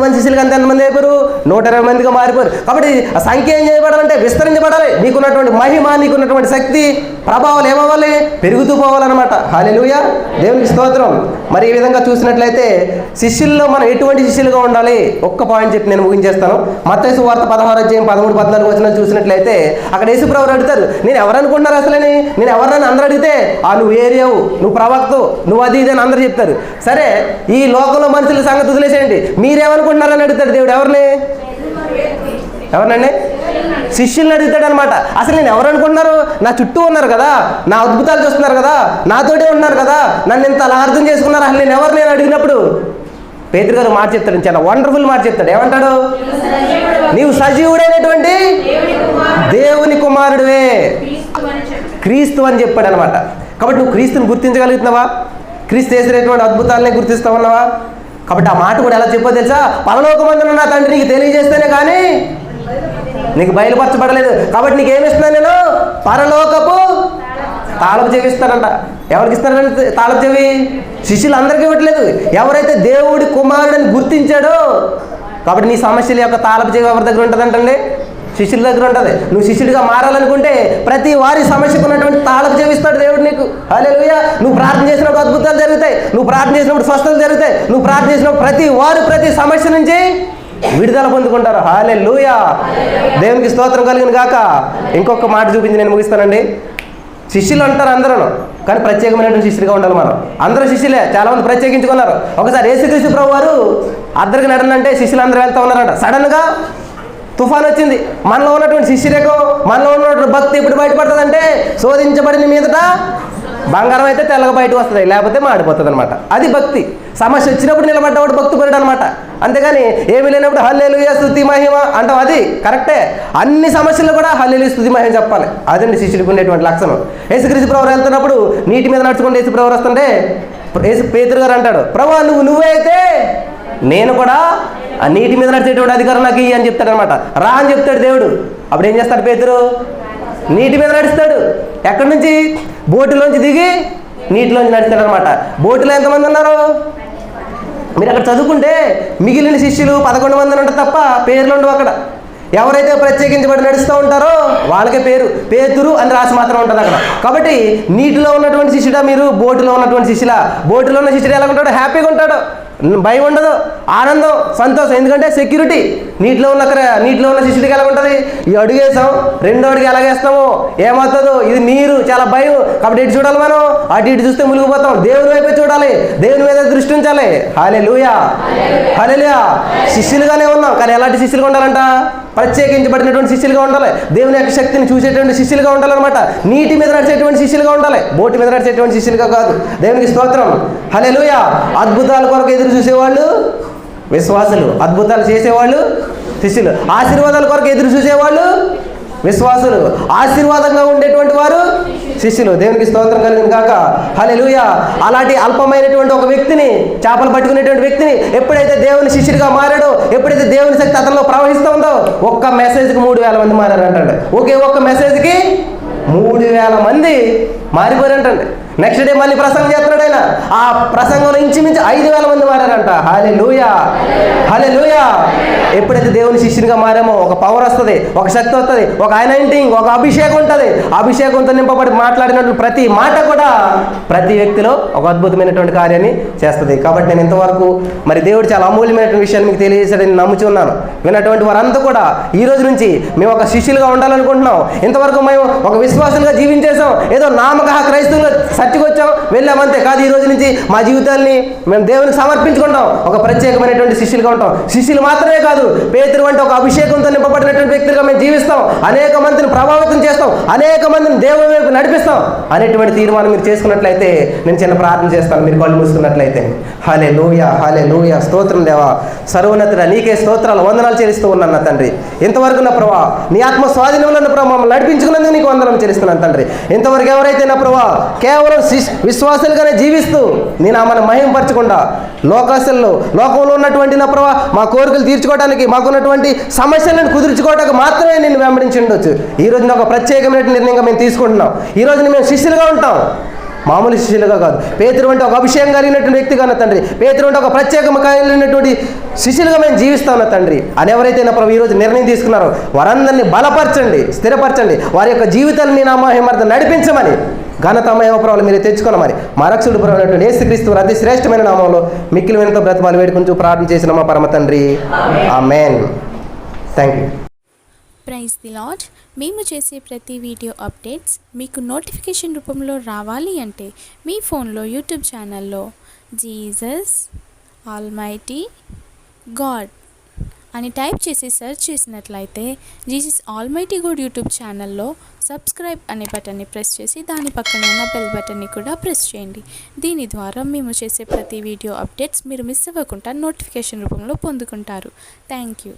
మంది శిష్యులుగా ఎంతమంది అయిపోయారు? 120 మందిగా మారిపోయారు. కాబట్టి ఆ సంఖ్య ఏం చేయబడాలంటే విస్తరించబడాలి. నీకున్నటువంటి మహిమ, నీకున్నటువంటి శక్తి, ప్రభావాలు ఏమవ్వాలి? పెరుగుతూ పోవాలన్నమాట. హల్లెలూయా, దేవునికి స్తోత్రం. మరి ఈ విధంగా చూసినట్లయితే శిష్యుల్లో మనం ఎటువంటి శిష్యులుగా ఉండాలి? ఒక్క పాయింట్ చెప్పి నేను ముగించేస్తాను. మత్తయి సువార్త 16:13-14 చూసినట్లయితే అక్కడ యేసుప్రభువు అడుగుతారు, నేను ఎవరనుకుంటున్నారు అసలని? నేను ఎవరినైనా అందరూ అడిగితే నువ్వు ఏరియావు, నువ్వు ప్రవక్తవు, నువ్వు అది ఇది అని అందరూ చెప్తారు. సరే, ఈ లోకంలో మనుషుల సంగతి వదిలేసేయండి, మీరేమనుకుంటున్నారని అడుగుతాడు దేవుడు. ఎవరినండి? శిష్యుల్ని అడుగుతాడు అనమాట. అసలు నేను ఎవరు అనుకుంటున్నారు? నా చుట్టూ ఉన్నారు కదా, నా అద్భుతాలు చూస్తున్నారు కదా, నాతోటే ఉన్నారు కదా, నన్ను ఇంత అలా అర్థం చేసుకున్నారు, అసలు నేను ఎవరు? నేను అడిగినప్పుడు పేతురు గారు మాట చెప్తాడు, చాలా వండర్ఫుల్ మాట చెప్తాడు. ఏమంటాడు? నీవు సజీవుడైనటువంటి దేవుని కుమారుడివే, క్రీస్తు అని చెప్పాడు అనమాట. కాబట్టి నువ్వు క్రీస్తుని గుర్తించగలుగుతున్నావా? క్రీస్తు చేసినటువంటి అద్భుతాలనే గుర్తిస్తా ఉన్నావా? కాబట్టి ఆ మాట కూడా ఎలా చెప్పో తెలుసా? పరలోకమందున నా తండ్రి నీకు తెలియజేస్తేనే కానీ నీకు బయలుపరచబడలేదు. కాబట్టి నీకు ఏమిస్తున్నాను? నేను పరలోకపు తాళపు చెవి ఇస్తానంట. ఎవరికి ఇస్తానంటే తాళపు చెవి? శిష్యులు అందరికీ ఇవ్వట్లేదు. ఎవరైతే దేవుడి కుమారుడిని గుర్తించాడో. కాబట్టి నీ సమస్యల యొక్క తాళపు చెవి ఎవరి దగ్గర ఉంటుందంటండి? శిష్యుల దగ్గర ఉంటుంది. నువ్వు శిష్యుడిగా మారాలనుకుంటే ప్రతి వారి సమస్యకు ఉన్నటువంటి తాళపు చెవిస్తాడు దేవుడు నీకు. హల్లెలూయా. నువ్వు ప్రార్థన చేసినప్పుడు అద్భుతాలు జరుగుతాయి, నువ్వు ప్రార్థన చేసినప్పుడు స్వస్థతలు జరుగుతాయి, నువ్వు ప్రార్థన చేసినప్పుడు ప్రతి వారు ప్రతి సమస్య నుంచి విడుదల పొందుకుంటారు. హల్లెలూయా, దేవునికి స్తోత్రం కలిగిన గాక. ఇంకొక మాట చూపించి నేను ముగిస్తానండి. శిష్యులు అంటారు అందరూ, కానీ ప్రత్యేకమైనటువంటి శిష్యులుగా ఉండాలి మనం. అందరూ శిష్యులే, చాలామంది ప్రత్యేకించుకున్నారు. ఒకసారి యేసుక్రీస్తు ప్రభు వారు అద్దరికి నడనంటే శిష్యులు అందరూ వెళ్తూ ఉన్నారంట. సడన్గా తుఫాన్ వచ్చింది. మనలో ఉన్నటువంటి శిష్యురేకో, మనలో ఉన్నటువంటి భక్తి ఎప్పుడు బయటపడుతుందంటే శోధించబడిన మీదట బంగారం అయితే తెల్లగా బయటకు వస్తుంది, లేకపోతే మాడిపోతుంది అనమాట. అది భక్తి. సమస్య వచ్చినప్పుడు నిలబడ్డవాడు భక్తిపరుడు అనమాట. అంతేగాని ఏమి లేనప్పుడు హల్లెలూయా స్తుతి మహిమ అంటాం, అది కరెక్టే. అన్ని సమస్యలు కూడా హల్లెలూయా స్తుతి మహిమ చెప్పాలి. అదండి శిష్యుడికి ఉండేటువంటి లక్షణం. యేసుక్రీస్తు ప్రభువు వెళ్తున్నప్పుడు నీటి మీద నడుచుకుంటే యేసు ప్రభువు వస్తుంటే పేతురు గారు అంటాడు, ప్రభువా నువ్వే అయితే నేను కూడా ఆ నీటి మీద నడిచేటువంటి అధికారం నాకు ఇయ్యి అని చెప్తాడు అనమాట. రా అని చెప్తాడు దేవుడు. అప్పుడు ఏం చేస్తాడు పేతురు? నీటి మీద నడుస్తాడు. ఎక్కడి నుంచి? బోటులోంచి దిగి నీటిలోంచి నడుస్తాడు అనమాట. బోటులో ఎంతమంది ఉన్నారు? మీరు అక్కడ చదువుకుంటే మిగిలిన శిష్యులు 11 మంది ఉంటారు తప్ప పేర్లు ఉండవు అక్కడ. ఎవరైతే ప్రత్యేకించబడి నడుస్తూ ఉంటారో వాళ్ళకే పేరు పేతురు అని రాసి మాత్రం ఉంటుంది అక్కడ. కాబట్టి నీటిలో ఉన్నటువంటి శిష్యుడా మీరు? బోటులో ఉన్నటువంటి శిష్యులా? బోటులో ఉన్న శిష్యుడు ఎలా ఉంటాడు? హ్యాపీగా ఉంటాడు, భయం ఉండదు, ఆనందం, సంతోషం. ఎందుకంటే సెక్యూరిటీ. నీటిలో ఉన్న శిష్యుడికి ఎలా ఉంటుంది? ఈ అడుగు వేసాం, రెండో అడుగు ఎలాగేస్తామో ఏమవుతుందో, ఇది నీరు, చాలా భయం. కాబట్టి ఇటు చూడాలి మనం, అటు ఇటు చూస్తే మునిగిపోతాం. దేవుని వైపే చూడాలి, దేవుని మీద దృష్టి ఉంచాలి. హల్లెలూయా, హల్లెలూయా. శిష్యులుగానే ఉన్నాం, కానీ ఎలాంటి శిష్యులుగా ఉండాలంట? ప్రత్యేకించబడినటువంటి శిష్యులుగా ఉండాలి. దేవుని యొక్క శక్తిని చూసేటువంటి శిష్యులుగా ఉండాలన్నమాట. నీటి మీద నడిచేటువంటి శిష్యులుగా ఉండాలి, బోటు మీద నడిచేటువంటి శిష్యులుగా కాదు. దేవునికి స్తోత్రం. హల్లెలూయా. అద్భుతాల కొరకు ఎదురు చూసేవాళ్ళు విశ్వాసులు, అద్భుతాలు చేసేవాళ్ళు శిష్యులు. ఆశీర్వాదాల కొరకు ఎదురు చూసేవాళ్ళు విశ్వాసులు, ఆశీర్వాదంగా ఉండేటువంటి వారు శిష్యులు. దేవునికి స్తోత్రం కలిగిన కాక. హల్లెలూయా. అలాంటి అల్పమైనటువంటి ఒక వ్యక్తిని, చేపలు పట్టుకునేటువంటి వ్యక్తిని ఎప్పుడైతే దేవుని శిష్యుడిగా మారాడో, ఎప్పుడైతే దేవుని శక్తి అతనిలో ప్రవహిస్తూ ఉందో, ఒక్క మెసేజ్కి 3000 మంది మారారంటండి. ఒక్క మెసేజ్కి 3000 మంది మారిపోయారంటండి. నెక్స్ట్ డే మళ్ళీ ప్రసంగం చేస్తున్నాడు ఆయన. ఆ ప్రసంగంలో ఇంచుమించు 5000 మంది మారారంట. హల్లెలూయా, హల్లెలూయా. ఎప్పుడైతే దేవుని శిష్యునిగా మారామో ఒక పవర్ వస్తుంది, ఒక శక్తి వస్తుంది, ఒక అనాయింటింగ్, ఒక అభిషేకం ఉంటుంది. అభిషేకంతో నింపబడి మాట్లాడినటువంటి ప్రతి మాట కూడా ప్రతి వ్యక్తిలో ఒక అద్భుతమైనటువంటి కార్యాన్ని చేస్తుంది. కాబట్టి నేను ఇంతవరకు మరి దేవుడు చాలా అమూల్యమైనటువంటి విషయాన్ని మీకు తెలియజేశాడని నమ్ముచున్నాను. విన్నటువంటి వారంతా కూడా ఈ రోజు నుంచి మేము ఒక శిష్యులుగా ఉండాలనుకుంటున్నాం. ఇంతవరకు మేము ఒక విశ్వాసులుగా జీవించేసాం, ఏదో నామక క్రైస్తవులు చర్చికి వచ్చాం వెళ్ళామంతే కాదు. ఈ రోజు నుంచి మా జీవితాల్ని మేము దేవునికి సమర్పించుకుంటాం, ఒక ప్రత్యేకమైనటువంటి శిష్యులుగా ఉంటాం. శిష్యులు మాత్రమే కాదు, పేతురు వంటి ఒక అభిషేకంతో నింపబడినటువంటి వ్యక్తులుగా మేము జీవిస్తాం. అనేక మందిని ప్రభావితం చేస్తాం, అనేక మందిని దేవుని వైపు నడిపిస్తాం అనేటువంటి తీర్మానం మీరు చేసుకున్నట్లయితే నేను చిన్న ప్రార్థన చేస్తాను. మీరు కళ్ళు మూసుకున్నట్లయితే. హల్లెలూయా, హల్లెలూయా. స్తోత్రం దేవా, సర్వోన్నతుడా నీకే స్తోత్రాలు, వందనాలు చెల్లిస్తూ ఉన్నాను నా తండ్రి. ఇంతవరకు నా ప్రభా నీ ఆత్మ స్వాధీనంలో నా ప్రభావ మమ్మల్ని నడిపించుకున్నందుకు నీకు వందనం చెల్లిస్తున్నాను తండ్రి. ఇంతవరకు ఎవరైతే నా ప్రభా కేవలం విశ్వాసాలుగానే జీవిస్తూ నీ నామను మహిమపరచకుండా లోకంలో ఉన్నటువంటి నా ప్రభా మా కోరికలు తీర్చుకోవడానికి, మాకున్నటువంటి సమస్యలను కుదుర్చుకోవడానికి మాత్రమే నేను వెంబడించి ఉండొచ్చు. ఈ రోజున ఒక ప్రత్యేకమైన నిర్ణయంగా మేము తీసుకుంటున్నాం. ఈ రోజున మేము శిష్యులుగా ఉంటాం. మామూలు శిష్యులుగా కాదు. పేతురు అంటే ఒక అభిషేకం కలిగినటువంటి వ్యక్తిగా ఉన్న తండ్రి, పేతురు అంటే ఒక ప్రత్యేకం కలిగినటువంటి శిష్యులుగా మేము జీవిస్తా ఉన్న తండ్రి అని ఎవరైతే నా ప్రభు ఈరోజు నిర్ణయం తీసుకున్నారో వారందరినీ బలపరచండి, స్థిరపరచండి, వారి యొక్క జీవితాన్ని నా మహిమార్థం నడిపించమని ఘనత మహిమ ప్రభావాలు మీరు తెచ్చుకున్న మరి మా రక్షకుడు ప్రభువైనటువంటి యేసుక్రీస్తు అతి శ్రేష్టమైన నామంలో మిక్కిలి వినతో బ్రతమాలు వేడుకుంటూ ప్రార్థన చేసిన మా పరమ తండ్రి, ఆమేన్. Thank you. Praise the lord. మేము చేసే ప్రతి వీడియో అప్డేట్స్ మీకు నోటిఫికేషన్ రూపంలో రావాలి అంటే మీ ఫోన్లో యూట్యూబ్ ఛానల్లో జీసస్ ఆల్మైటీ గాడ్ అని టైప్ చేసి సెర్చ్ చేసినట్లయితే జీసస్ ఆల్మైటీ గాడ్ యూట్యూబ్ ఛానల్లో సబ్స్క్రైబ్ అనే బటన్ని ప్రెస్ చేసి దాని పక్కన ఉన్న బెల్ బటన్ని కూడా ప్రెస్ చేయండి. దీని ద్వారా మేము చేసే ప్రతి వీడియో అప్డేట్స్ మీరు మిస్ అవ్వకుండా నోటిఫికేషన్ రూపంలో పొందుకుంటారు. Thank you.